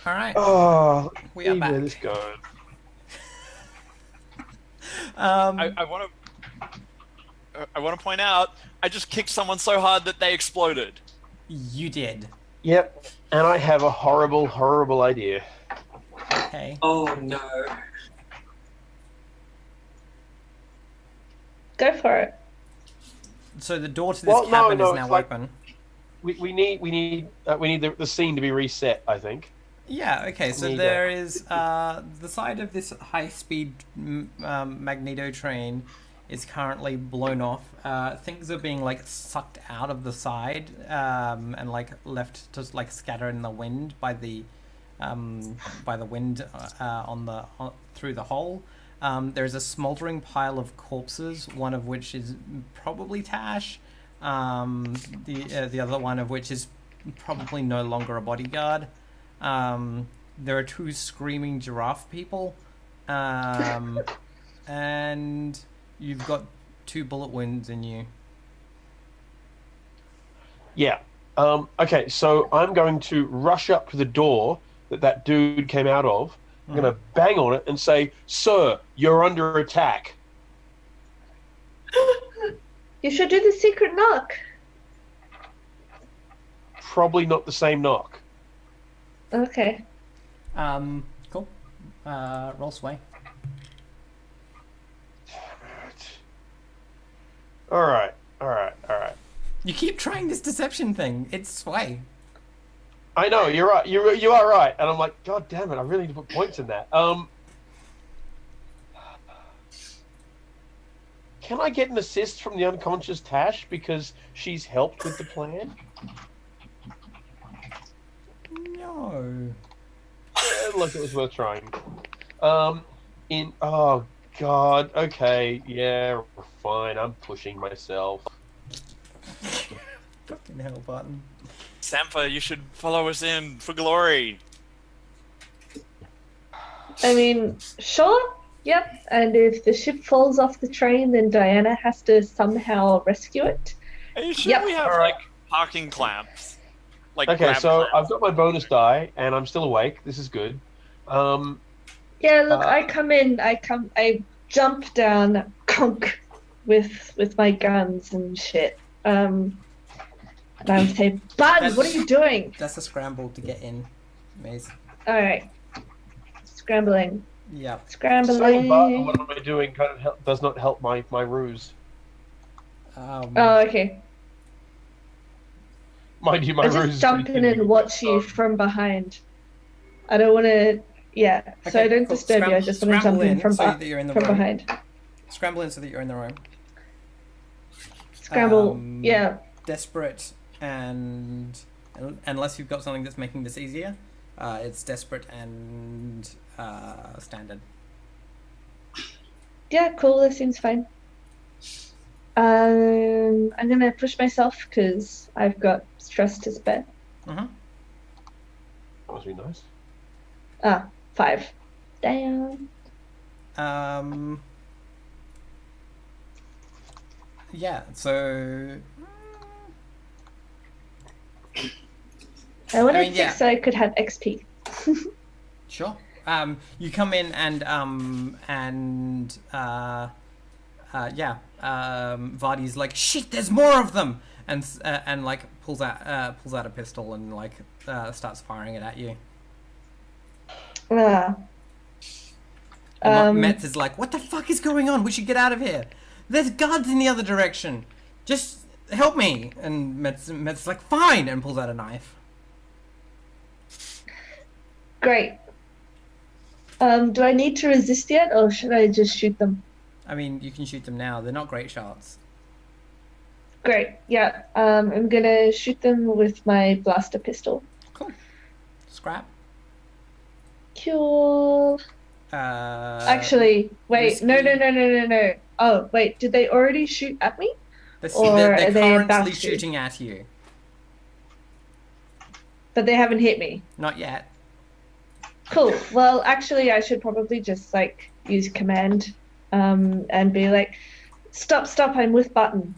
All right, Oh, we are leave where back. this goes. I, Um, I want I want to point out, I just kicked someone so hard that they exploded. you did. Yep, and I have a horrible, horrible idea. Okay. Oh no. Go for it. So the door to this Well, no, cabin is no, it's now like open. we need the scene to be reset, I think. Yeah, okay, We so need there is the side of this high speed magneto train is currently blown off. Things are being like sucked out of the side and like left to like scatter in the wind by the wind through the hole. There's a smoldering pile of corpses, one of which is probably Tash, the other one of which is probably no longer a bodyguard. There are two screaming giraffe people, and you've got two bullet wounds in you. Yeah. Okay, so I'm going to rush up to the door that dude came out of. I'm going to bang on it and say, "Sir, you're under attack." You should do the secret knock. Probably not the same knock. Okay. Cool. Roll sway. All right, all right, all right. You keep trying this deception thing. It's sway. I know you're right. You are right, and I'm like, God damn it! I really need to put points in that. Can I get an assist from the unconscious Tash because she's helped with the plan? No. Look, it was worth trying. Oh God. Okay, yeah, fine. I'm pushing myself. Fucking hell, button. Sampha, you should follow us in for glory. I mean, sure. Yep. And if the ship falls off the train, then Diana has to somehow rescue it. Are you sure Yep. we have All right. like parking clamps? Like Okay, grab so clamps? I've got my bonus die, and I'm still awake. This is good. Yeah, look, Uh, I jump down, conk, with my guns and shit. And I say, Bud, what are you doing? That's a scramble to get in, Maze. All right, scrambling, Yeah. saying scrambling. but what am I doing kind of does not help my ruse. Oh, okay. Mind you, my I ruse just is jump pretty in and good, watch you so- from behind. I don't want to. Yeah, so I don't cool. disturb you. I just want to jump in from so that you're in the from room. behind. Scramble in so that you're in the room. Scramble. Yeah. Desperate and unless you've got something that's making this easier, it's desperate and standard. Yeah, cool. That seems fine. I'm gonna push myself because I've got stress to spare. Mm-hmm. That must be nice. 5. Damn. Yeah. So I wanted I mean, 6 yeah. so I could have XP. sure. You come in and Vardy's like, shit, there's more of them, and like pulls out a pistol and like starts firing it at you. Ah. And Metz is like, what the fuck is going on? We should get out of here. There's guards in the other direction. Just help me. And Metz is like, fine, and pulls out a knife. Great. Do I need to resist yet, or should I just shoot them? I mean, you can shoot them now. They're not great shots. Great. Yeah. I'm gonna shoot them with my blaster pistol. Cool. Scrap. Cool. Actually, wait. risky. No. Oh, wait. Did they already shoot at me? They're are they about currently to? shooting at you. But they haven't hit me. Not yet. Cool. Well, actually, I should probably just like use command, and be like, "Stop! I'm with button."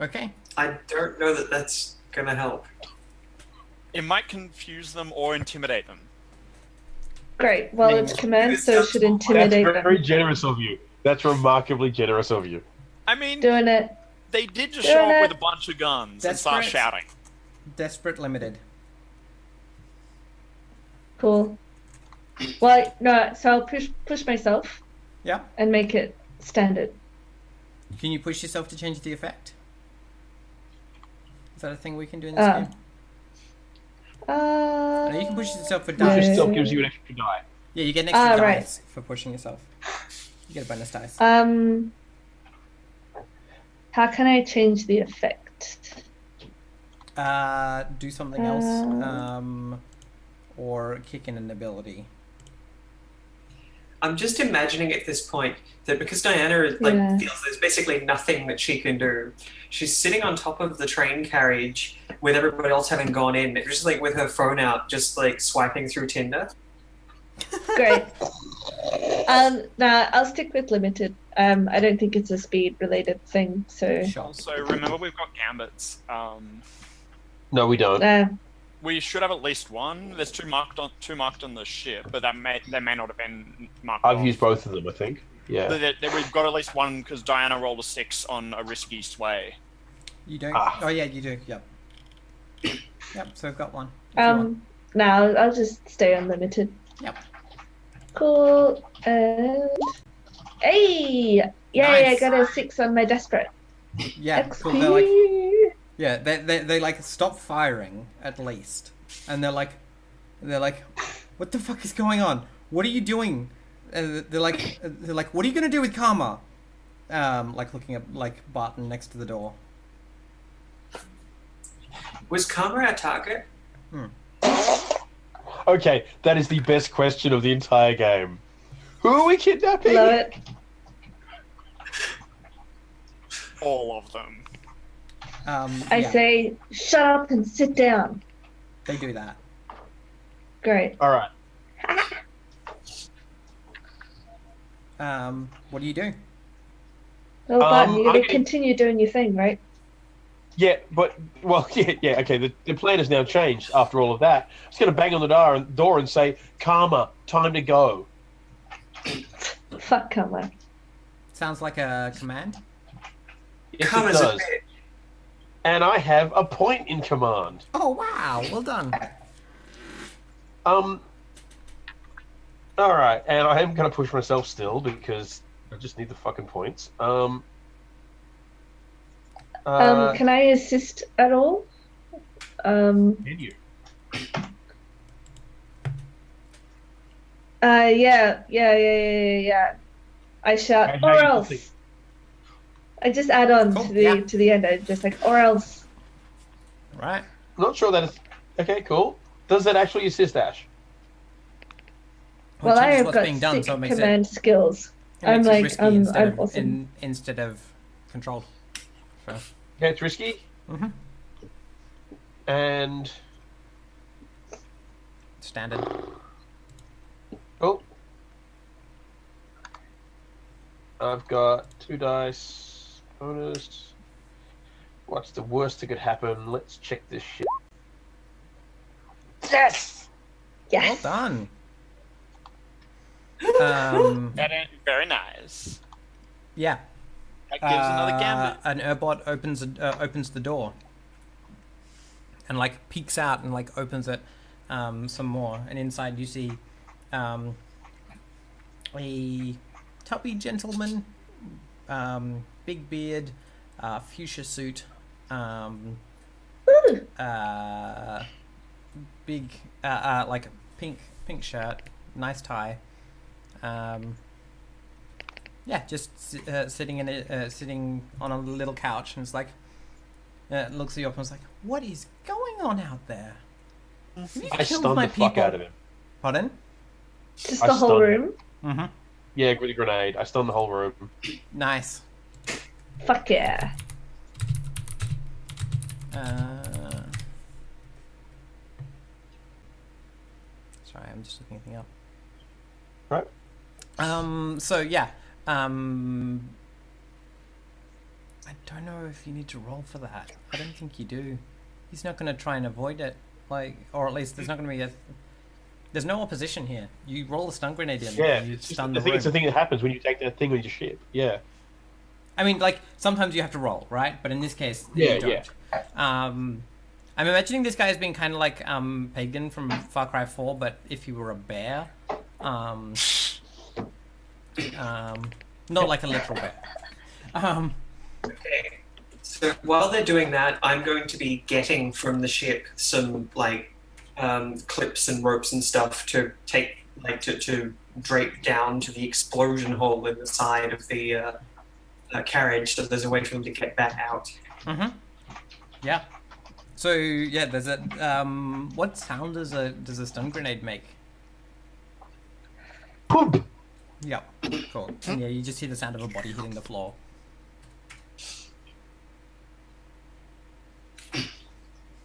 Okay. I don't know that that's gonna help. It might confuse them or intimidate them. Great. Well, Mean- it's command, so it should intimidate That's very them. generous of you. That's remarkably generous of you. I mean, Doing it. they did just Doing show up it. with a bunch of guns and start Desperate. shouting. Desperate limited. Cool. Well, no. So I'll push myself Yeah. and make it standard. Can you push yourself to change the effect? Is that a thing we can do in this game? No, you can push yourself for Which dice. No. still gives you an extra die. Yeah, you get an extra Right. dice for pushing yourself. You get a bonus dice. How can I change the effect? Do something else. Or kick in an ability. I'm just imagining at this point that because Diana Yeah. feels there's basically nothing that she can do, she's sitting on top of the train carriage with everybody else having gone in, just like with her phone out, just like swiping through Tinder. Great. Nah, I'll stick with limited. I don't think it's a speed related thing, so Sure. Also, remember we've got gambits. No, we don't. We should have at least one. There's two marked on the ship, but they may not have been marked. I've off. used both of them, I think. Yeah. We've got at least one because Diana rolled a 6 on a risky sway. You don't? Ah. Oh yeah, you do. Yep. Yep. So I've got one. if you want. no, I'll just stay unlimited. Yep. Cool. And hey, yay! I Nice. got a 6 on my desperate. Yeah. XP. Cool. They're like, yeah. They like stop firing at least, and they're like, what the fuck is going on? What are you doing? And they're like, what are you gonna do with Karma? Like looking at like Barton next to the door. Was Karma our target? Okay, that is the best question of the entire game. Who are we kidnapping? Love it. All of them. I Yeah, say, shut up and sit down. they do that. Great. All right. What do you do? Well, Barton, you're I'm gonna gonna- continue doing your thing, right? Yeah, but yeah. Okay, the plan has now changed after all of that. I'm just going to bang on the door and say, "Karma, time to go." Fuck Karma. Sounds like a command. Yes, Karma's it a does. bitch. And I have a point in command. Oh wow! Well done. All right, and I am going to push myself still because I just need the fucking points. Can I assist at all? Can you? Yeah. I shout, Okay, or you else. think- I just add on Cool, to the yeah. to the end. I'm just like, or else. Right. Not sure that is. Okay, cool. Does that actually assist Ash? Well, I changes have what's got being done, sick so it makes command skills. it I'm makes it like, risky I'm awesome. instead of controlled. So, Okay, it's risky. Mhm. And standard. oh, I've got 2 dice bonus. What's the worst that could happen? Let's check this shit. Yes. Well Yes. done. Very nice. Yeah. That gives another gambit. An Urbot opens the door, and like peeks out and like opens it some more, and inside you see a tubby gentleman, big beard, fuchsia suit, Ooh. big like pink shirt, nice tie. Yeah, just sitting on a little couch, and it's like looks at you up and is like, "What is going on out there? Have you I killed stunned my the fuck people?" out of him. Pardon? Just I the whole stunned room. Mm-hmm. Yeah, with a grenade. I stunned the whole room. Nice. Fuck yeah. Sorry, I'm just looking anything up. Right. So yeah. I don't know if you need to roll for that. I don't think you do. He's not going to try and avoid it. Like, or at least there's not going to be a. There's no opposition here. You roll a stun grenade in. Yeah, and you it's just, stun I the think room. it's the thing that happens when you take that thing on your ship. Yeah. I mean, like, sometimes you have to roll, right? But in this case, Yeah, you don't. I'm imagining this guy has been kind of like Pagan from Far Cry 4, but if he were a bear. Not like a literal bear. Okay. So while they're doing that, I'm going to be getting from the ship some like clips and ropes and stuff to take to drape down to the explosion hole in the side of the carriage, so there's a way for them to get back out. Mm-hmm. Yeah. So yeah, there's a what sound does a stun grenade make? Poop. Yeah. Cool. And yeah, you just hear the sound of a body hitting the floor.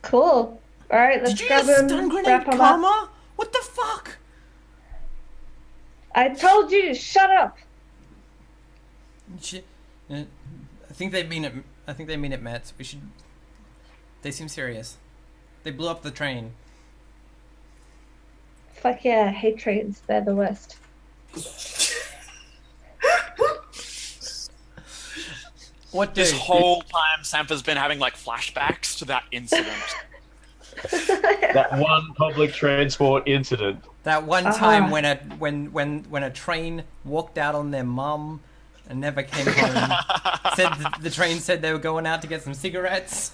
Cool. All right, let's Did you grab use him. stun Wrap grenade him up. karma? What the fuck? I told you, shut up. I think they mean it. I think they mean it, Matt. We should. They seem serious. They blew up the train. Fuck yeah, I hate trains. They're the worst. What This dude? whole time, Sampa's been having like flashbacks to that incident. That one public transport incident. That one time when a train walked out on their mum and never came home. Said the train said they were going out to get some cigarettes.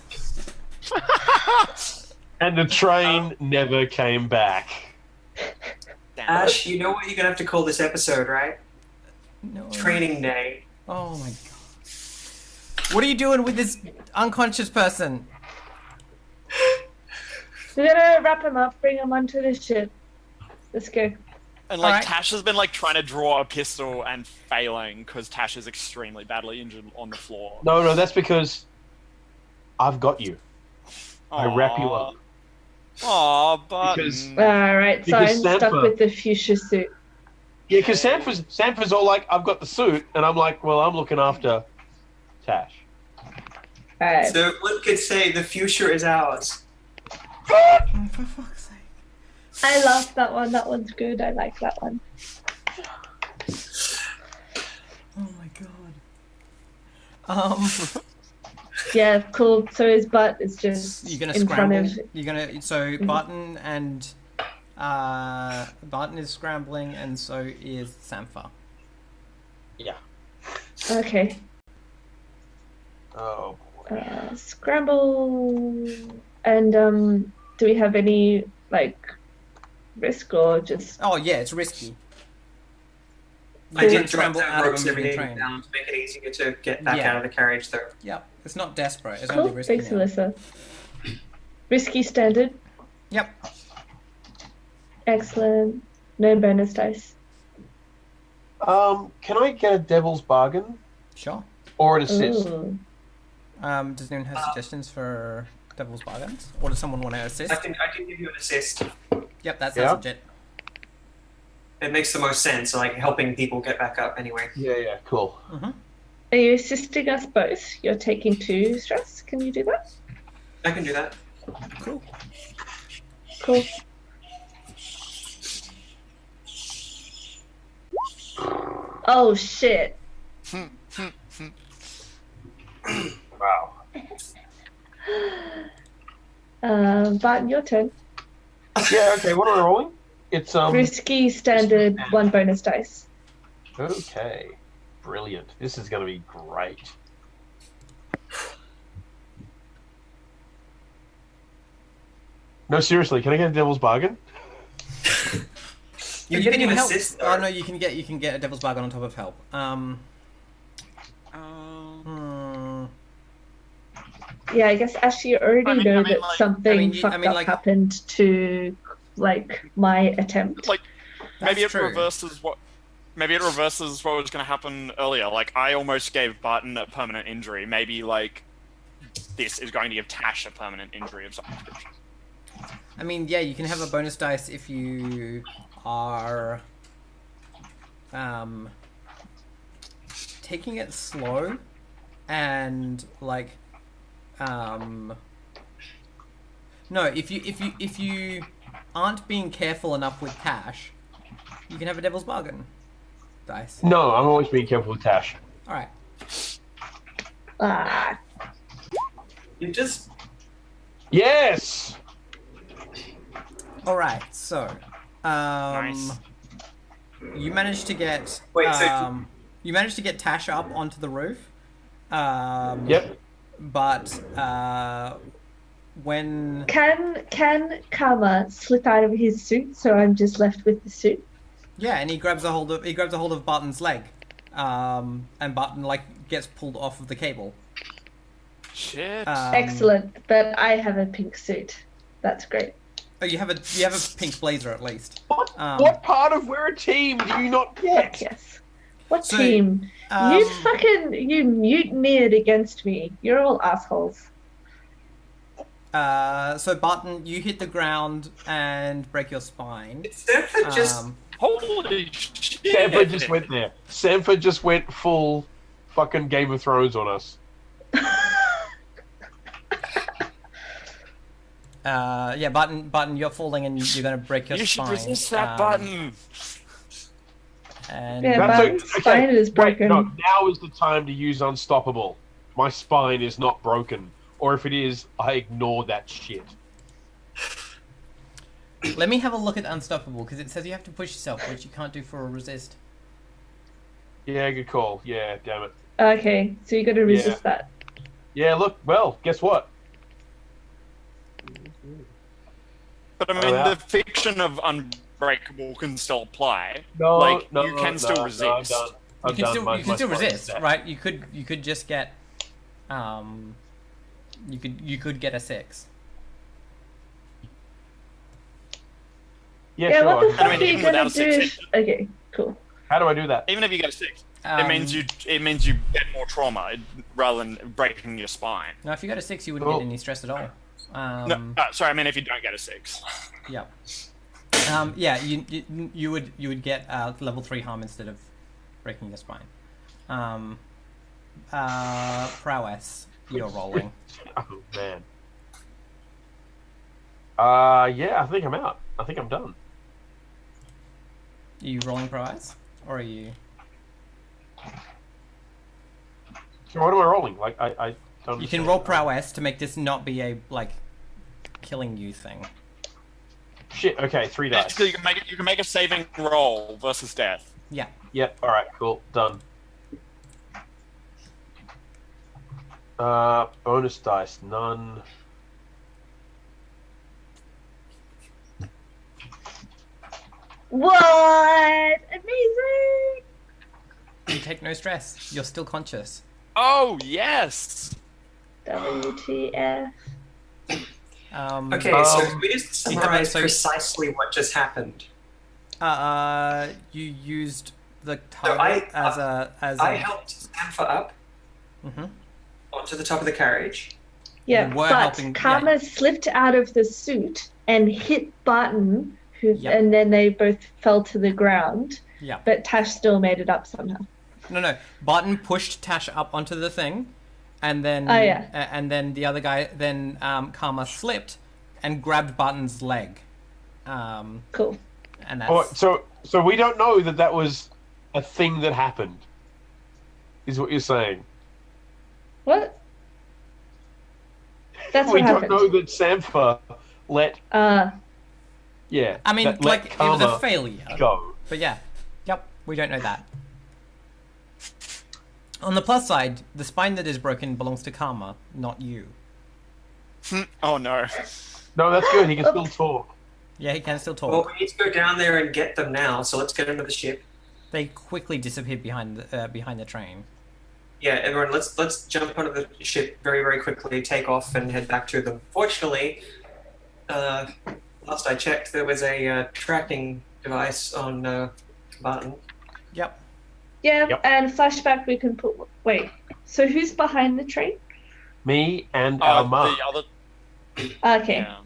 And the train never came back. Damn. Ash, you know what you're gonna have to call this episode, right? No. Training day. Oh my god. What are you doing with this unconscious person? We're gonna wrap him up, bring him onto the ship. Let's go. And like Alright. Tash has been like trying to draw a pistol and failing because Tash is extremely badly injured on the floor. No, that's because I've got you. I wrap you up. Aw, but Because- Alright, so I'm Because stuck Sampa- with the fuchsia suit. Yeah, because Sanford's all like, I've got the suit, and I'm like, well, I'm looking after Tash. Alright. So one could say the future is ours. For fuck's sake. I love that one. That one's good. I like that one. Oh my god. Yeah, cool. So his butt is just You're gonna in front scramble. of. You're gonna. So Barton and Barton is scrambling, and so is Sampha. Yeah. Okay. Oh. Scramble. And do we have any like risk or just? Oh yeah, it's risky. I You did can drop scramble down out of ropes a every moving day train. down to make it easier to get back Yeah. out of the carriage, though. Yep, it's not desperate. It's Cool. only risky. Thanks, now. Alyssa. Risky standard. Yep. Excellent. No bonus dice. Can I get a devil's bargain Sure. or an assist? Ooh. Does anyone have suggestions for Devil's Bargains? Or does someone want to assist? I can give you an assist. Yep, that Yeah. sounds legit. It makes the most sense, like helping people get back up anyway. Yeah, cool. Are you assisting us both? You're taking 2 stress. Can you do that? I can do that. Cool. Cool. Oh shit. Wow. Barton, your turn. Yeah, okay, what am I rolling? It's, Risky standard 1 bonus dice. Okay. Brilliant. This is going to be great. No, seriously, can I get a devil's bargain? You're You getting can an help. assist, Oh though. no, you can get a Devil's Bargain on top of help. Yeah, I guess Ashley, you already I mean- know I mean, that like- something I fucked mean, up like- happened to, like, my attempt. like maybe it That's true. reverses what. Maybe it reverses what was going to happen earlier. Like I almost gave Barton a permanent injury. Maybe like this is going to give Tash a permanent injury of some description. I mean, yeah, you can have a bonus dice if you are taking it slow and like No, if you aren't being careful enough with Tash, you can have a devil's bargain dice. No, I'm always being careful with Tash. All right. Ah, You just Yes. All right. So, Nice. you managed to get Wait, so- you managed to get Tash up onto the roof. Yep. But when can Karma slip out of his suit so I'm just left with the suit? yeah, and he grabs a hold of Barton's leg, and Barton like gets pulled off of the cable. Shit. Excellent, but I have a pink suit. That's great. Oh, you have a pink blazer at least. What part of we're a team do you not get? Yes. What So, team? You mutineered against me. You're all assholes. So Barton, you hit the ground and break your spine. Stanford just Holy shit. Sanford just went there. Sanford just went full fucking Game of Thrones on us. Yeah, Barton, you're falling and you're gonna break your You should spine. resist that button. And Yeah, That's Barton's spine is Wait, broken. no, now is the time to use Unstoppable. My spine is not broken. Or if it is, I ignore that shit. let me have a look at Unstoppable because it says you have to push yourself, which you can't do for a resist. Yeah, good call. Yeah, damn it. Okay, so you got to resist that. Yeah, look, well, guess what? But I mean, the fiction of Unbreakable can still apply. No, Like, no, you can still resist. No, I'm done. I'm You can done. still My resist, spine's set. right? You could just get, you could get a 6. Yeah, Yeah, sure. what the I fuck can- I mean, are you even gonna without a do? six, Okay, cool. How do I do that? Even if you get a 6, Um, it means you get more trauma rather than breaking your spine. No, if you got a 6, you wouldn't Cool. get any stress at all. No, sorry, I mean if you don't get a 6. Yeah. Yeah, you would get level 3 harm instead of breaking your spine. Prowess, you're rolling. Oh, man. Yeah, I think I'm out. I think I'm done. Are you rolling prowess, or are you? So what am I rolling? Like, I don't You can understand. roll prowess to make this not be a killing you thing. Shit, okay, 3 dice. Basically, you can make a saving roll versus death. Yeah. Yep, alright, cool, done. Bonus dice, none. What? Amazing! You take no stress. You're still conscious. Oh yes. WTF? Okay, so Um, we just you have a- summarize so- precisely what just happened. You used the So target as I a. helped Sanfa up Mhm. onto the top of the carriage. Yeah, You were but helping- Karma yeah. slipped out of the suit and hit Barton, Yep. and then they both fell to the ground. Yeah. But Tash still made it up somehow. No. Barton pushed Tash up onto the thing, and then Oh, yeah. and then the other guy, Karma slipped and grabbed Barton's leg. Cool. And that's Oh, so we don't know that was a thing that happened, is what you're saying. What? That's We what don't happened. know that Sampha let, yeah. I mean, that let like, it was a Karma failure. go. But yeah, yep, we don't know that. On the plus side, the spine that is broken belongs to Karma, not you. Oh no. No, that's good. He can still talk. Yeah, he can still talk. Well, we need to go down there and get them now, so let's get into the ship. They quickly disappeared behind the train. Yeah, everyone, let's jump onto the ship very, very quickly, take off, and head back to them. Fortunately, last I checked, there was a tracking device on Barton. Yep. Yeah, Yep. and flashback we can put. Wait, so who's behind the train? Me and our mum. The other. Okay, Yeah.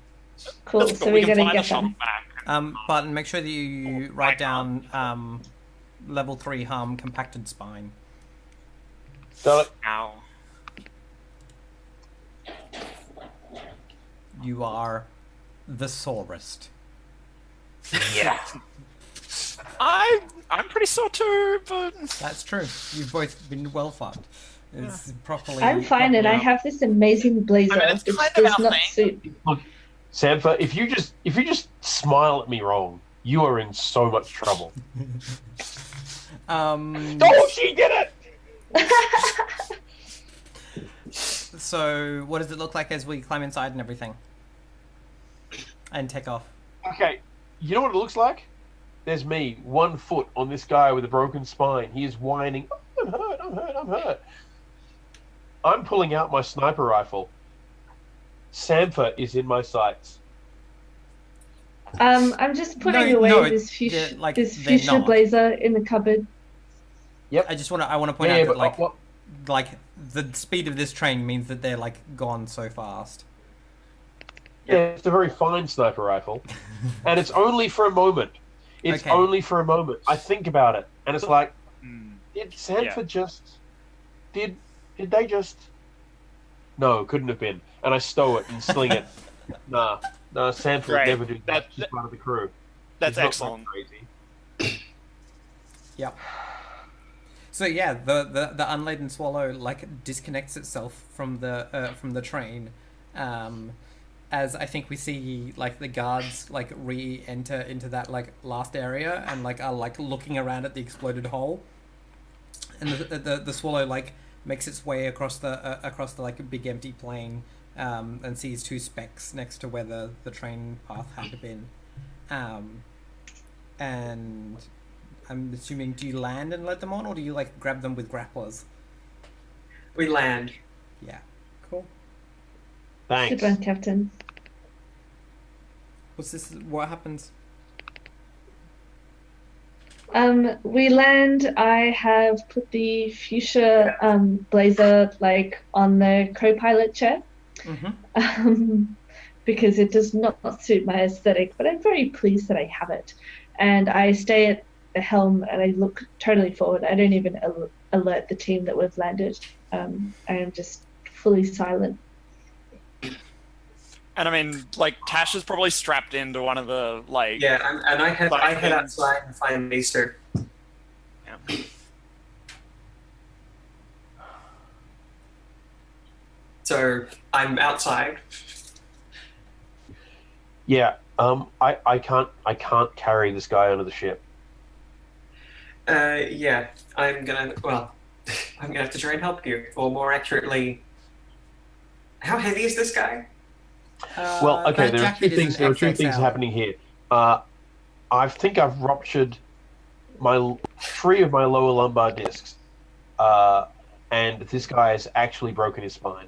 cool. Let's go. So We we're can gonna find the get shuttle them. back. Barton, make sure that you write down level 3 harm compacted spine. Got it. Ow. You are the sorest. Yeah. I'm pretty sore too, but That's true. You've both been well fucked. It's properly. I'm fine, and I properly- have this amazing blazer, it's which kind of does our not thing. suit. Look, Sanfa, if you just smile at me wrong, you are in so much trouble. Oh, she did it! So, what does it look like as we climb inside and everything? And take off. Okay, you know what it looks like? There's me, 1 foot on this guy with a broken spine. He is whining, oh, I'm hurt, I'm hurt, I'm hurt. I'm pulling out my sniper rifle. Sanfa is in my sights. I'm just putting away no, this they're, like, this they're fuchsia not. blazer in the cupboard. I want to point Yeah, out but that what? like the speed of this train means that they're like gone so fast. Yeah, it's a very fine sniper rifle, and it's only for a moment. It's Okay. only for a moment. I think about it, and it's like, did Sanford Yeah. just? Did they just? No, couldn't have been. And I stow it and sling it. Nah, Sanford would Great. never do that. That- She's part of the crew. that's She's not that excellent. Crazy. Yep. So yeah, the unladen swallow like disconnects itself from the train, as I think we see like the guards like re-enter into that like last area and like are like looking around at the exploded hole, and the swallow like makes its way across the like big empty plain, and sees two specks next to where the train path had been, and I'm assuming, do you land and let them on, or do you like grab them with grapplers? We land. Yeah, cool. Thanks. Good one, Captain. What's this? What happens? We land. I have put the fuchsia blazer like on the co-pilot chair, because it does not suit my aesthetic. But I'm very pleased that I have it, and I stay at the helm and I look totally forward. I don't even alert the team that we've landed. I am just fully silent. And I mean, like Tash is probably strapped into one of the like. Yeah, and I head outside and find Maester. Yeah. So I'm outside. Yeah. I can't carry this guy onto the ship. Yeah, I'm gonna have to try and help you, or more accurately, how heavy is this guy? Well, okay, that there are jacket two is things. an There are two things XXL. happening here. I think I've ruptured three of my lower lumbar discs, and this guy has actually broken his spine.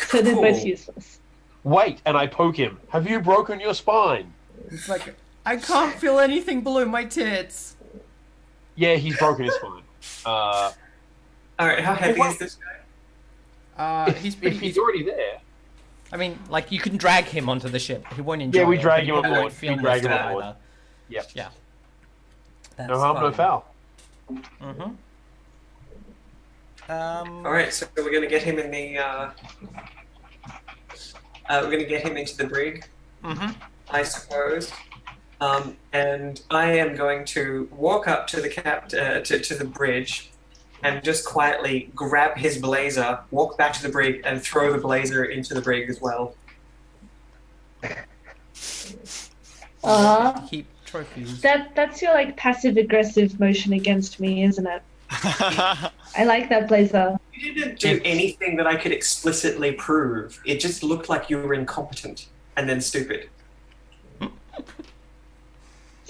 So they're both Cool. useless. Wait, and I poke him. Have you broken your spine? It's like, I can't feel anything below my tits. Yeah, he's broken his spine. All right, how heavy is this guy? If he's already there. I mean, like, you can drag him onto the ship. He won't enjoy Yeah, we it, drag but he him probably aboard. won't feel We drag most him of it aboard. either. Yep. Yeah. That's No harm, no fine. foul. Mm-hmm. All right, so we're gonna get him in the. We're gonna get him into the brig, I suppose. And I am going to walk up to the to the bridge, and just quietly grab his blazer, walk back to the brig, and throw the blazer into the brig as well. Keep trophies. That's your like passive aggressive motion against me, isn't it? I like that blazer. You didn't do anything that I could explicitly prove. It just looked like you were incompetent and then stupid.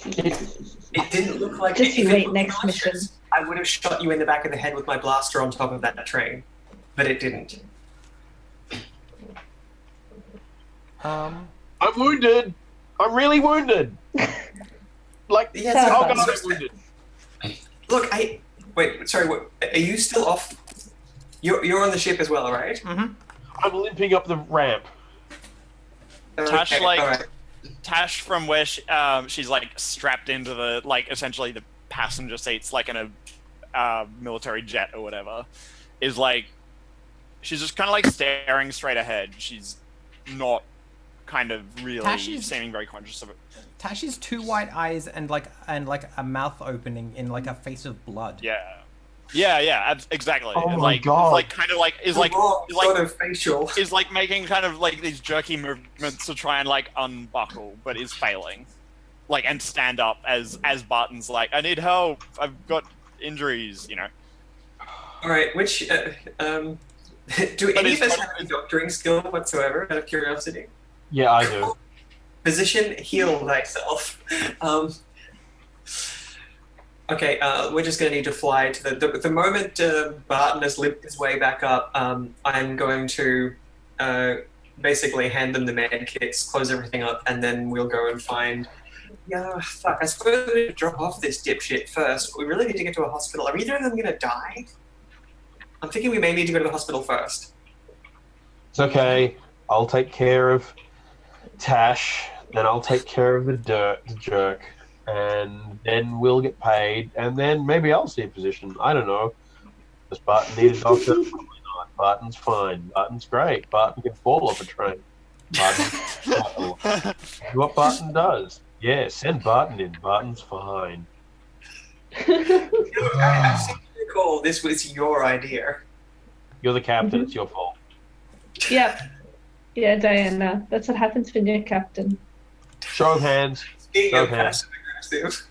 It didn't look like. Just if it wait looked next mission. malicious, I would have shot you in the back of the head with my blaster on top of that train, but it didn't. I'm wounded. I'm really wounded. Like, Yeah, Sounds oh fine. god, I'm wounded. Look, wait. Sorry, what, are you still off? You're on the ship as well, right? I'm limping up the ramp. Tash, Okay, like- all right. Tash from where she's like strapped into the like essentially the passenger seats like in a military jet or whatever, is like she's just kind of like staring straight ahead. She's not kind of really Tashi's- seeming very conscious of it. Tashi's 2 white eyes and like a mouth opening in like a face of blood. Yeah, exactly. Oh And, my like, God. Like kind of like is The like wrong is like sort of facial. is like making kind of like these jerky movements to try and like unbuckle, but is failing. Like and stand up as Barton's like, I need help. I've got injuries. You know. All right, which do any he's of us totally- have any doctoring skill whatsoever? Out of curiosity. Yeah, I do. Position, heal thyself. Okay, we're just going to need to fly to the moment Barton has limped his way back up. I'm going to basically hand them the med kits, close everything up, and then we'll go and find. Yeah, fuck. I suppose we should drop off this dipshit first. We really need to get to a hospital. Are either of them going to die? I'm thinking we may need to go to the hospital first. It's okay. I'll take care of Tash, then I'll take care of the jerk, and then we'll get paid, and then maybe I'll see a physician. I don't know. Does Barton need a doctor? Probably not. Barton's fine. Barton's great. Barton can fall off a train. Barton what Barton does. Yeah, send Barton in. Barton's fine. I seem to recall this was your idea. You're the captain. It's your fault. Yep. Yeah, Diana. That's what happens when you're captain. Show of hands. Being Show a of hands. passive aggressive.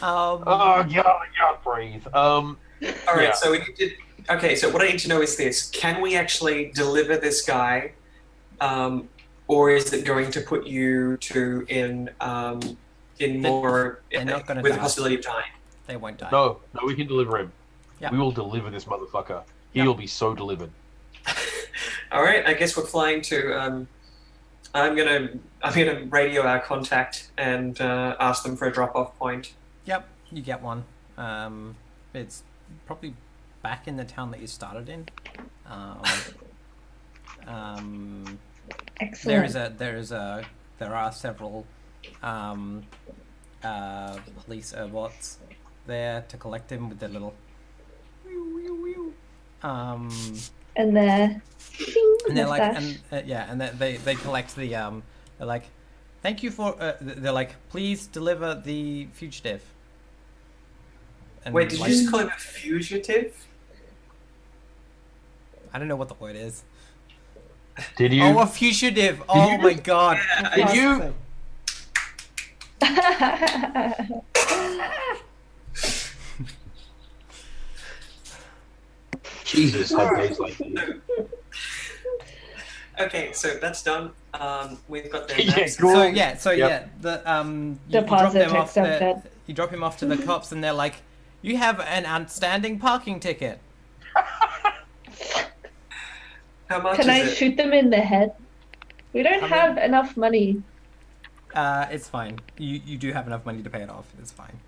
Oh, God, I can't breathe. All right, Yeah. so we need to. Okay, so what I need to know is this: can we actually deliver this guy, or is it going to put you two in more they're not gonna with die. the possibility of dying? They won't die. No, we can deliver him. Yeah. We will deliver this motherfucker. He'll be so delivered. All right, I guess we're flying to. I'm gonna radio our contact and ask them for a drop-off point. Yep, you get one. It's probably back in the town that you started in. Excellent. There are several police bots there to collect him with their little And they're and they're like mustache. and they collect the they're like, thank you for they're like, please deliver the fugitive. And Wait, did like, you just call him a fugitive? I don't know what the word is. Did you? Oh, a fugitive! Oh you my god! Yeah, Did you? Jesus, have days like these. Okay, so that's done. We've got their Yeah, maps. cool. So Yep. yeah, you drop Deposit them off. checks out dead. You drop him off to the cops, and they're like, "You have an outstanding parking ticket." How much Can I is it? shoot them in the head? We don't I have enough money. It's fine. You do have enough money to pay it off. It's fine.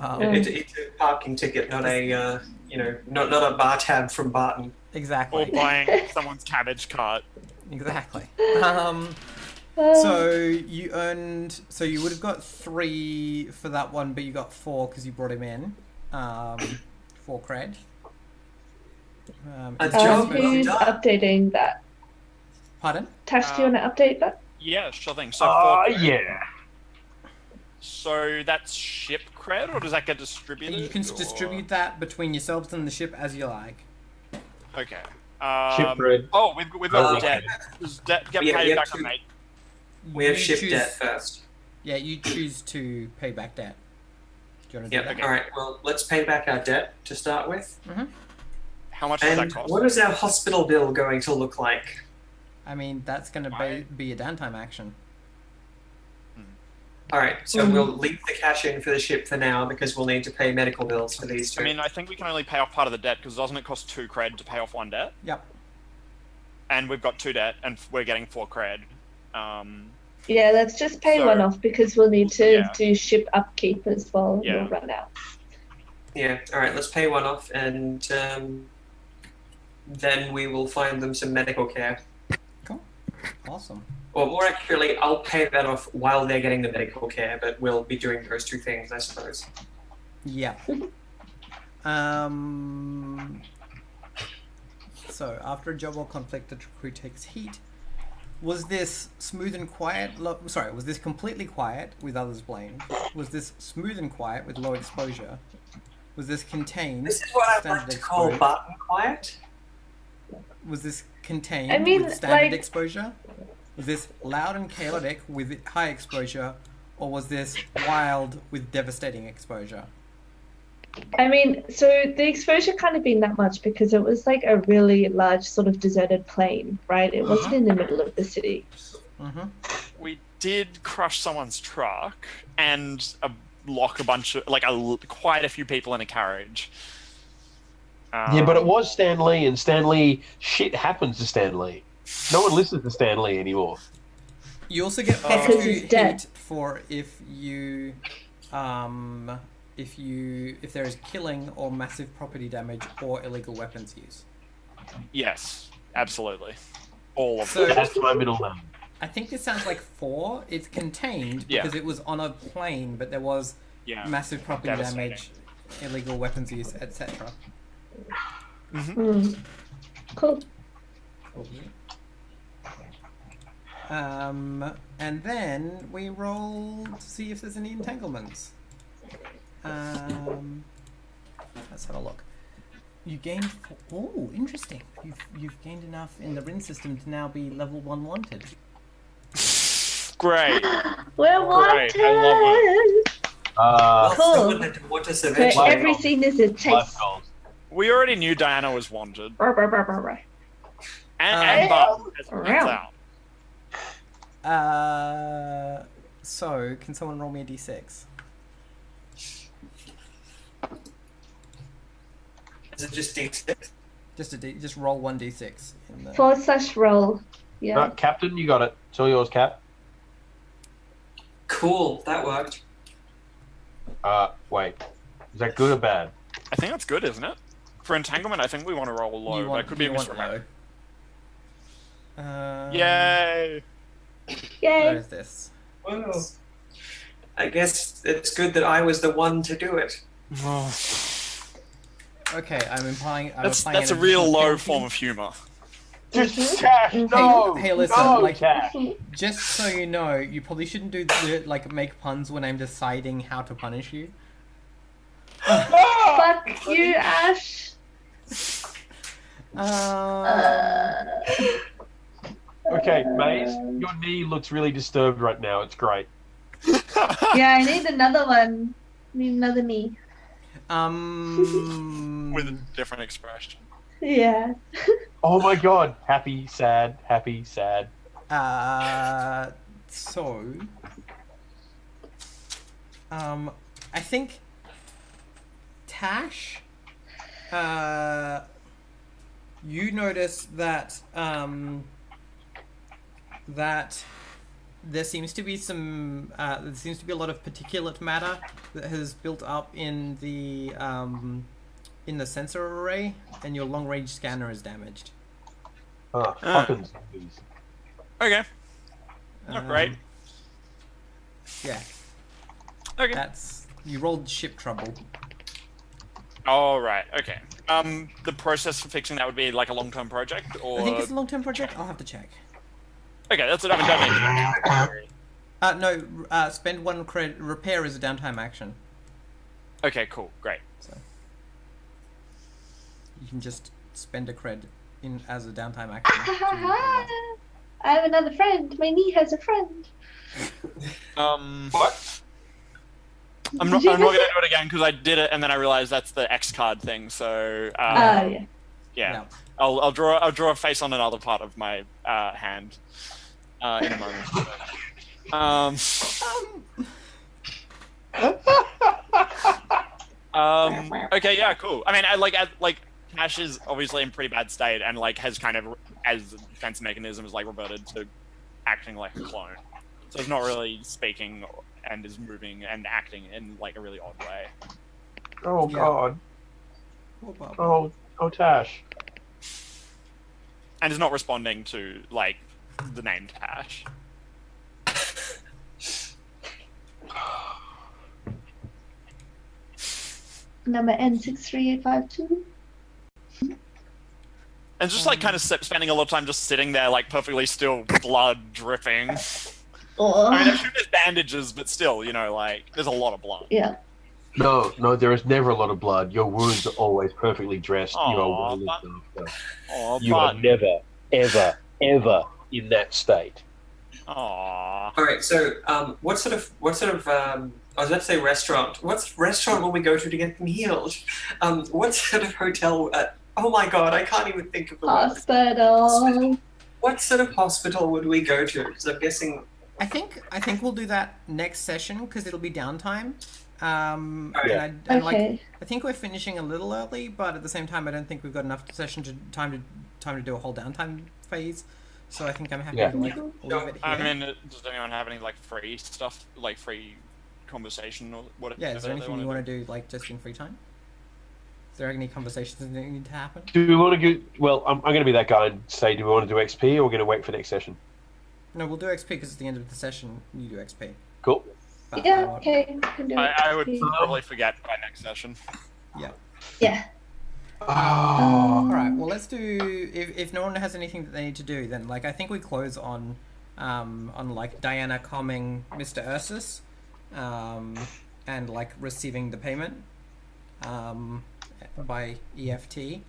It's a parking ticket, not a not a bar tab from Barton. Or Exactly. buying someone's cabbage cart. Exactly. Uh, So you earned. So you would have got 3 for that one, but you got 4 because you brought him in. 4 cred. A it's job just- well who's done. updating that? Pardon? Tash, do you want to update that? Yeah, sure thing. So Yeah. So that's ship cred, or does that get distributed? You can or- distribute that between yourselves and the ship as you like. Okay. Ship cred. Oh, we've got Oh, debt. Does debt get Yeah, we paid have back to- on mate? We have You ship choose- debt first. Yeah, you choose to pay back debt. Do you want to Yeah. do that? Okay. All right. Well, let's pay back our debt to start with. How much does And that cost? what is our hospital bill going to look like? I mean, that's going to Right. be a downtime action. All right. So we'll leave the cash in for the ship for now because we'll need to pay medical bills for these two. I mean, I think we can only pay off part of the debt because doesn't it cost 2 cred to pay off 1 debt? Yep. And we've got 2 debt, and we're getting 4 cred. Yeah, let's just pay So- one off because we'll need to Yeah. do ship upkeep as well. Yeah. We'll run out. Yeah. All right. Let's pay one off, and then we will find them some medical care. Cool. Awesome. Or more accurately, I'll pay that off while they're getting the medical care, but we'll be doing those two things, I suppose. Yeah. So after a job or conflict, the crew takes heat. Was this smooth and quiet? Was this completely quiet with others blamed? Was this smooth and quiet with low exposure? Was this contained? This is what I'd standard like to call exposure? button quiet. Was this contained I mean, with standard like- exposure? Was this loud and chaotic with high exposure? Or was this wild with devastating exposure? I mean, so the exposure can't have been that much because it was like a really large sort of deserted plain, right? It wasn't in the middle of the city. Mm-hmm. We did crush someone's truck and lock a bunch of quite a few people in a carriage. Yeah, but it was Stan Lee, and Stan Lee, shit happens to Stan Lee. No one listens to Stan Lee anymore. You also get Because plus 2 he's dead. heat for if there is killing or massive property damage or illegal weapons use. Yes, absolutely. All of So them. That's my middle name. I think this sounds like 4. It's contained Yeah. because it was on a plane, but there was Yeah. massive property Devastating. damage, illegal weapons use, etc. Cool. And then we roll to see if there's any entanglements. Let's have a look. You gained. Oh, interesting. You've gained enough in the RIN system to now be level 1 wanted. Great. We're Great, wanted. I Well, Cool. someone had to want us So eventually. every scene is a Life taste. goals. We already knew Diana was wanted. Brr, brr, brr, brr, brr. And Barton, as it turns Around. out. So can someone roll me a d6? Is it just D6? Just roll 1d6 in the. /roll. Yeah. No, Captain, you got it. It's all yours, Cap. Cool, that worked. Wait. Is that good or bad? I think that's good, isn't it? For entanglement, I think we want to roll low. That could be a misremember. Yay! Yay. Where is this? Well, I guess it's good that I was the one to do it. Okay, I'm applying That's an a real additional low penalty. form of humor. Just Cash, no! Hey, listen, no, like- Cash. Just so you know, you probably shouldn't do make puns when I'm deciding how to punish you. Fuck you, Ash. Okay, Maze, your knee looks really disturbed right now. It's great. Yeah, I need another one. Need another knee. With a different expression. Yeah. Oh my god. Happy, sad, happy, sad. So, I think Tash, you notice that that there seems to be there seems to be a lot of particulate matter that has built up in the sensor array, and your long range scanner is damaged. Fucking zombies. Okay. Not great. Yeah, Okay. that's you rolled ship trouble. All right. Okay. The process for fixing that would be like a long-term project, or I think it's a long-term project. I'll have to check. okay, that's what I haven't done yet. No, spend 1 credit. Repair is a downtime action, Okay, cool, great. so you can just spend a cred as a downtime action. I have another friend. My knee has a friend. What? I'm not Did you gonna miss do it? it again because I did it and then I realized that's the X card thing. So Yeah. yeah, I'll draw a face on another part of my hand in a moment. Okay, yeah, cool. I mean, Cash is obviously in pretty bad state and like has kind of, as a defense mechanism, is like reverted to acting like a clone. So it's not really speaking and is moving and acting in like a really odd way. Oh Yeah. god. Oh, Bob. Oh Tash. And is not responding to like the name Cash. number N63852. And just like kind of spending a lot of time just sitting there, like perfectly still, blood dripping. I mean, there's bandages, but still, you know, like there's a lot of blood. Yeah. No, there is never a lot of blood. Your wounds are always perfectly dressed. You are well looked after. You are never, ever, ever in that state. Aww. All right. So, what sort of I was about to say restaurant. What restaurant will we go to get them healed? What sort of hotel? Oh my god, I can't even think of the word. Hospital. What sort of hospital would we go to? Because I'm guessing. I think we'll do that next session because it'll be downtime. Okay. I think we're finishing a little early, but at the same time, I don't think we've got enough time to do a whole downtime phase. So I think I'm happy to like leave it here. I mean, does anyone have any like free stuff, like free conversation or whatever? Yeah, is there anything you want to do like just in free time? Is there any conversations that need to happen? Do we want to go? Well, I'm going to be that guy and say, do we want to do XP or we're going to wait for next session? No, we'll do XP because it's the end of the session. You do XP. Cool. But Yeah, okay. Can do I would probably forget by next session. Yeah. Yeah. Oh. All right. Well, let's do. If no one has anything that they need to do, then like I think we close on like Diana calming Mr. Ursus, and like receiving the payment, by EFT.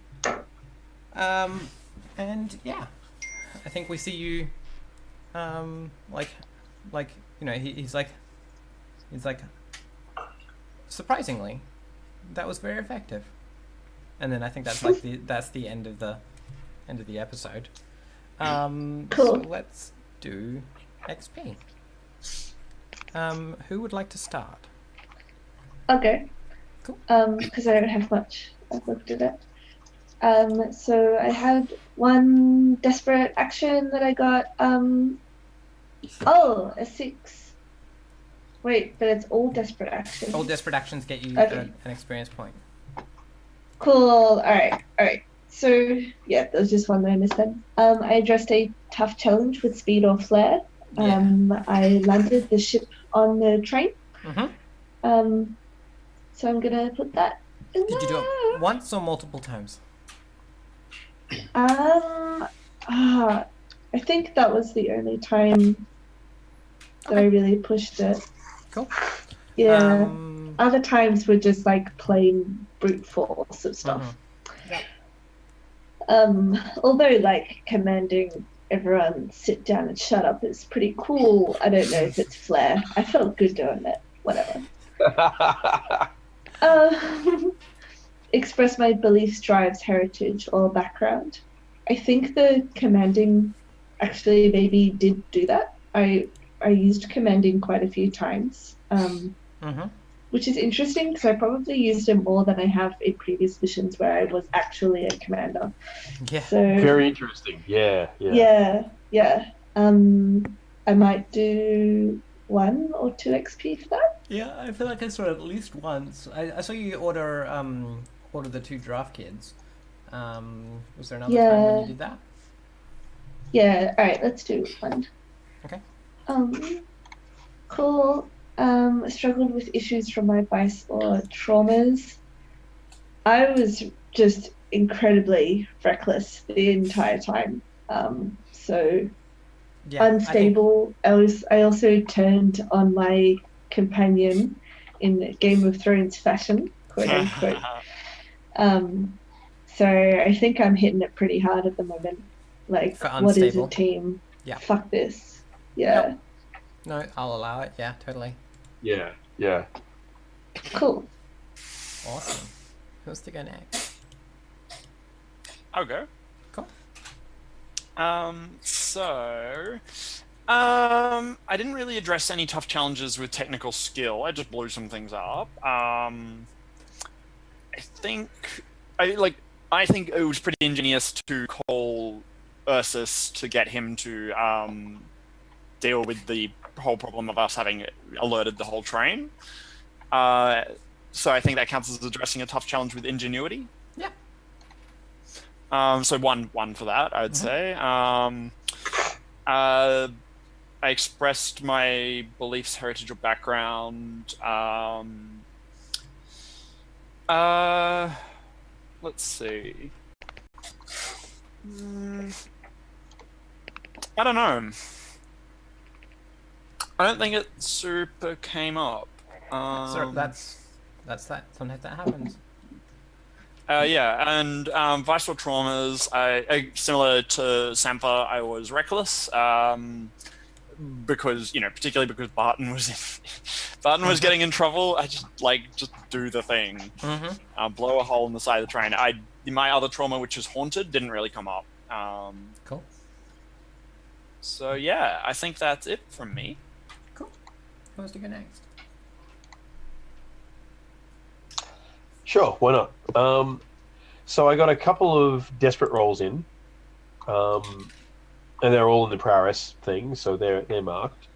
And yeah, I think we see you. Like you know, he's like, surprisingly, that was very effective. And then I think that's like the end of the episode. Cool. So let's do XP. Who would like to start? Okay. Cool. Because I don't have much. I've looked at it. So I had one desperate action that I got. A 6. Wait, but it's all desperate actions. All desperate actions get you an experience point. Cool. All right. So yeah, there was just one that I missed then. I addressed a tough challenge with speed or flair. I landed the ship on the train. Mm-hmm. So I'm gonna put that in Did you do it once or multiple times? I think that was the only time that I really pushed it. Cool. Yeah. Other times were just like plain brute force of stuff. Although like commanding everyone sit down and shut up is pretty cool. I don't know if it's flair. I felt good doing it. Whatever. Express my beliefs, drives, heritage, or background. I think the commanding actually maybe did do that. I used commanding quite a few times, which is interesting because I probably used it more than I have in previous missions where I was actually a commander. Yeah. So, very interesting. Yeah. I might do 1 or 2 XP for that. Yeah, I feel like I saw it at least once. I saw you order the 2 draft kids. Was there another time when you did that? Yeah. All right. Let's do 1. Okay. Cool. Struggled with issues from my vice or traumas. I was just incredibly reckless the entire time. So unstable. I also turned on my companion in Game of Thrones fashion, quote unquote. So I think I'm hitting it pretty hard at the moment. Like, what is a team? Yeah. Fuck this. Yeah. Yep. No, I'll allow it. Yeah, totally. Yeah. Cool. Awesome. Who's to go next? I'll go. Cool. I didn't really address any tough challenges with technical skill. I just blew some things up. I think it was pretty ingenious to call Ursus to get him to deal with the whole problem of us having alerted the whole train. So I think that counts as addressing a tough challenge with ingenuity. Yeah. So one for that, I'd say. I expressed my beliefs, heritage, or background. Let's see. I don't know. I don't think it super came up. So that's that. Sometimes that happens. Yeah, and visceral traumas. Similar to Sampa, I was reckless. Because particularly because Barton was Barton was getting in trouble. I just do the thing. Blow a hole in the side of the train. My other trauma, which is haunted, didn't really come up. Cool. So yeah, I think that's it from me. Cool. Who wants to go next? Sure, why not? So I got a couple of desperate rolls in, and they're all in the prowess thing, so they're marked.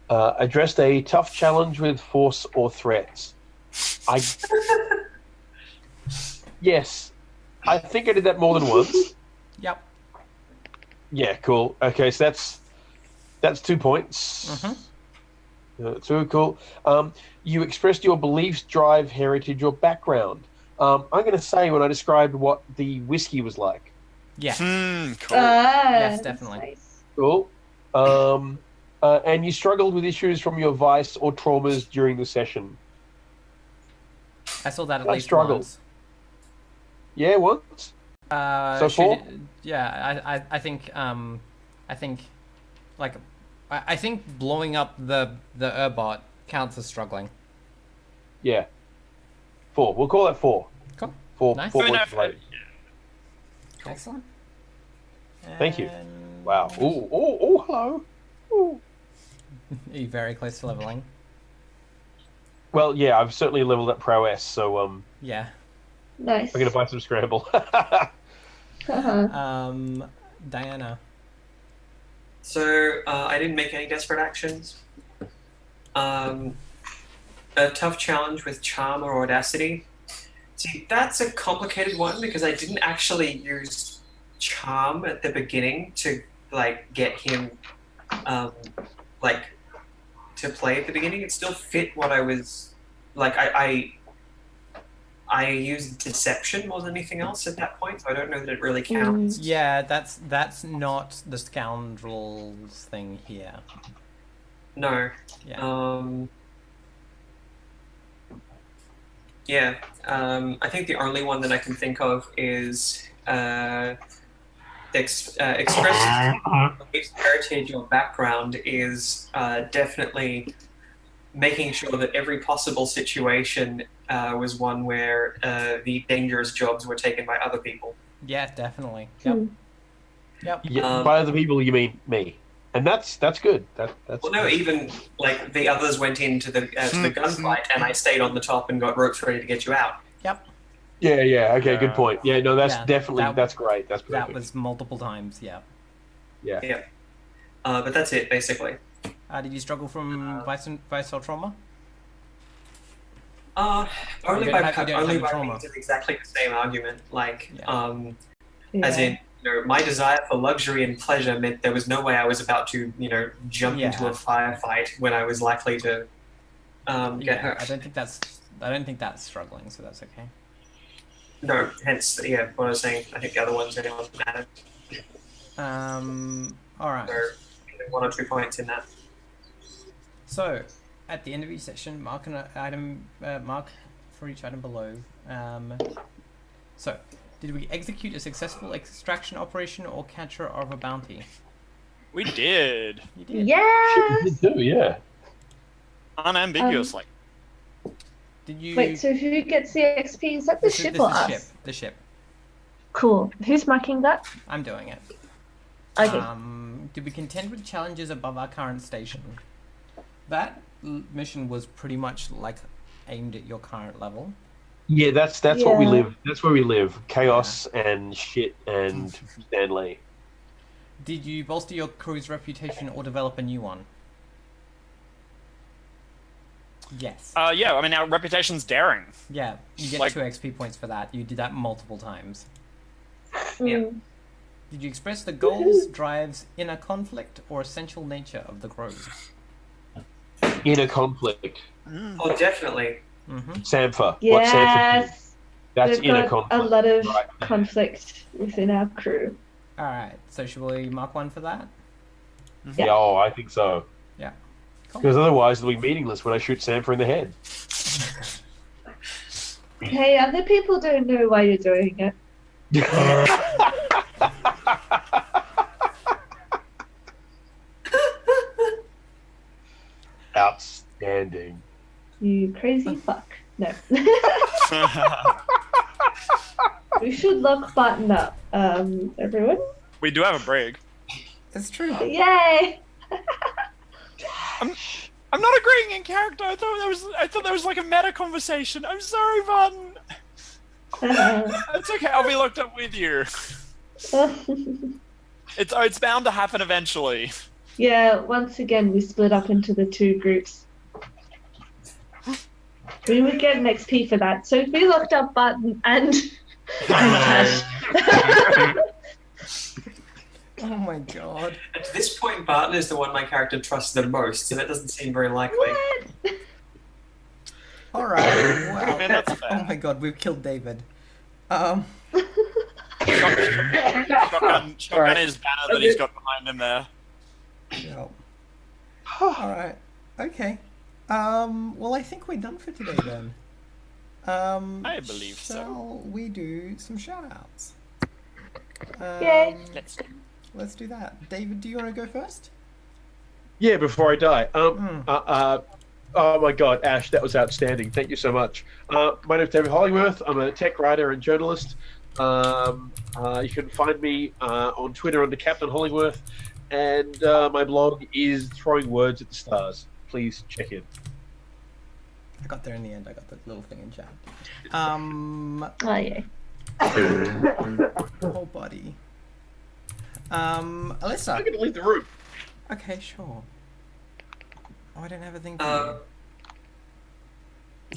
Addressed a tough challenge with force or threats. Yes, I think I did that more than once. Yep. Yeah, cool. Okay, so that's 2 points. Too cool. You expressed your beliefs, drive, heritage, or background. I'm going to say when I described what the whiskey was like. Yeah. Cool. Yes, definitely. Nice. Cool. And you struggled with issues from your vice or traumas during the session. I saw that at I least struggled. once. Yeah, once. So 4? Yeah, I think like I think blowing up the Urbot counts as struggling. Yeah. 4. We'll call that 4. Cool. 4. Nice. 4 points later. Excellent. Thank you. And- Wow. Oh, hello. Ooh. Are you very close to leveling? Well, yeah, I've certainly leveled up prowess, so Yeah. Nice. I'm gonna buy some scramble. Diana. So I didn't make any desperate actions. A tough challenge with charm or audacity. See, that's a complicated one because I didn't actually use charm at the beginning to get him to play at the beginning. It still fit what I was I used deception more than anything else at that point, so I don't know that it really counts. Yeah, that's not the scoundrels thing here. No. Yeah. I think the only one that I can think of is express heritage or background is definitely making sure that every possible situation was one where the dangerous jobs were taken by other people. Yeah, definitely. Yep. Yep. Yeah, by other people, you mean me, and that's good. That's well, no, even the others went into the gunfight, and I stayed on the top and got ropes ready to get you out. Yep. Yeah. Okay, good point. Yeah, no, that's definitely that's great. That's perfect. That was multiple times. Yeah. Yeah. But that's it basically. Did you struggle from visceral trauma? Only by trauma. means of exactly the same argument. Yeah. As in, my desire for luxury and pleasure meant there was no way I was about to, jump into a firefight when I was likely to get hurt. I don't think that's struggling, so that's okay. No, hence, what I was saying. I think the other ones anyway matter. All right. So, 1 or 2 points in that. So, at the end of each section, mark an item. Mark for each item below. So, did we execute a successful extraction operation or capture of a bounty? We did. You did. Yes. You did too, yeah. Unambiguously. Did you? Wait, so who gets the XP? Is that the ship or us? The ship. Cool. Who's marking that? I'm doing it. Okay. Did we contend with challenges above our current station? That mission was pretty much aimed at your current level. Yeah, that's what we live. That's where we live. Chaos and shit and Stanley. Did you bolster your crew's reputation or develop a new one? Yes. Yeah, I mean, our reputation's daring. Yeah, you get 2 XP points for that. You did that multiple times. Yeah. Did you express the goals, drives, inner conflict, or essential nature of the grove? Inner conflict. Oh, definitely. Sampha. What Sampha do? Yes. That's We've inner got conflict. a lot of right there. conflict within our crew. All right. So should we mark one for that? Yeah. Yeah, oh, I think so. Yeah. Cool. Because otherwise it'll be meaningless when I shoot Sampha in the head. Hey, other people don't know why you're doing it. Outstanding. You crazy fuck. No. We should lock Button up. Everyone? We do have a break. It's true. Yay! I'm not agreeing in character. I thought there was like a meta conversation. I'm sorry, Vaughn. It's okay. I'll be locked up with you. It's bound to happen eventually. Yeah, once again, we split up into the two groups. We would get an XP for that. So if we locked up Button and Cash. Oh my god. At this point, Barton is the one my character trusts the most, so that doesn't seem very likely. What? All right. Well. Man, that's fair. Oh my god, we've killed David. Shotgun is banner that he's got behind him there. Yeah. All right. Okay. Well, I think we're done for today then. I believe so. Shall we do some shout-outs? Yay. Let's do that. David, do you want to go first? Yeah, before I die. Oh my god, Ash, that was outstanding. Thank you so much. My name's David Hollingworth. I'm a tech writer and journalist. You can find me on Twitter under Captain Hollingworth, and my blog is Throwing Words at the Stars. Please check in. I got there in the end. I got the little thing in chat. Oh, yeah. Oh, buddy. Alyssa. I'm gonna leave the room. Okay, sure. Oh, I don't have a thing for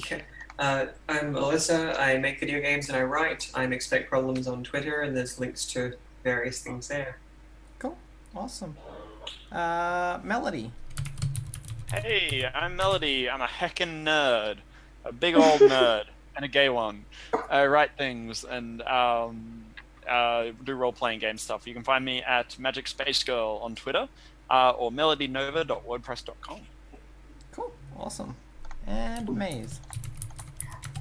Yeah. I'm Alyssa. I make video games and I write. I'm Expect Problems on Twitter, and there's links to various things there. Cool. Awesome. Melody. Hey, I'm Melody. I'm a heckin' nerd. A big old nerd. And a gay one. I write things and do role-playing game stuff. You can find me at Magic Space Girl on Twitter or melodynova.wordpress.com. Cool. Awesome. And Maze.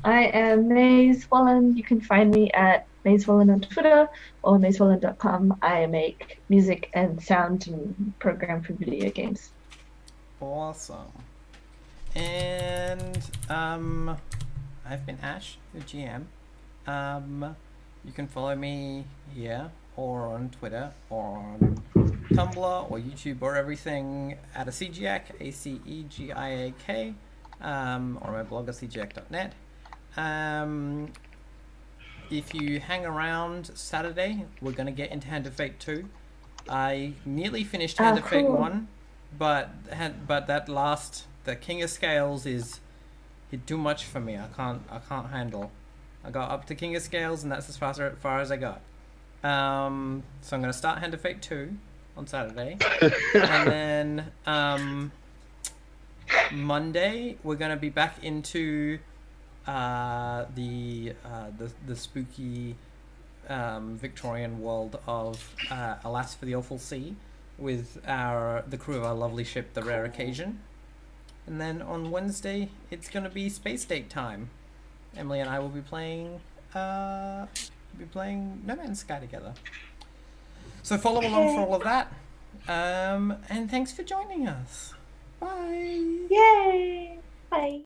I am Maze Wallen. You can find me at Maze Wallen on Twitter or mazewallen.com. I make music and sound and program for video games. Awesome. And I've been Ash, the GM. You can follow me here or on Twitter or on Tumblr or YouTube or everything at a CGIAC, ACEGIAK, or my blog at cgiac.net. If you hang around Saturday, we're going to get into Hand of Fate 2. I nearly finished Hand of Fate 1, but that last, the King of Scales is too much for me. I can't handle. I got up to King of Scales and that's as far as I got. So I'm gonna start Hand of Fate 2 on Saturday, and then Monday we're gonna be back into the spooky Victorian world of Alas for the Awful Sea with the crew of our lovely ship, the Rare Occasion. And then on Wednesday, it's going to be Space Date time. Emily and I will be playing No Man's Sky together. So follow along for all of that. And thanks for joining us. Bye.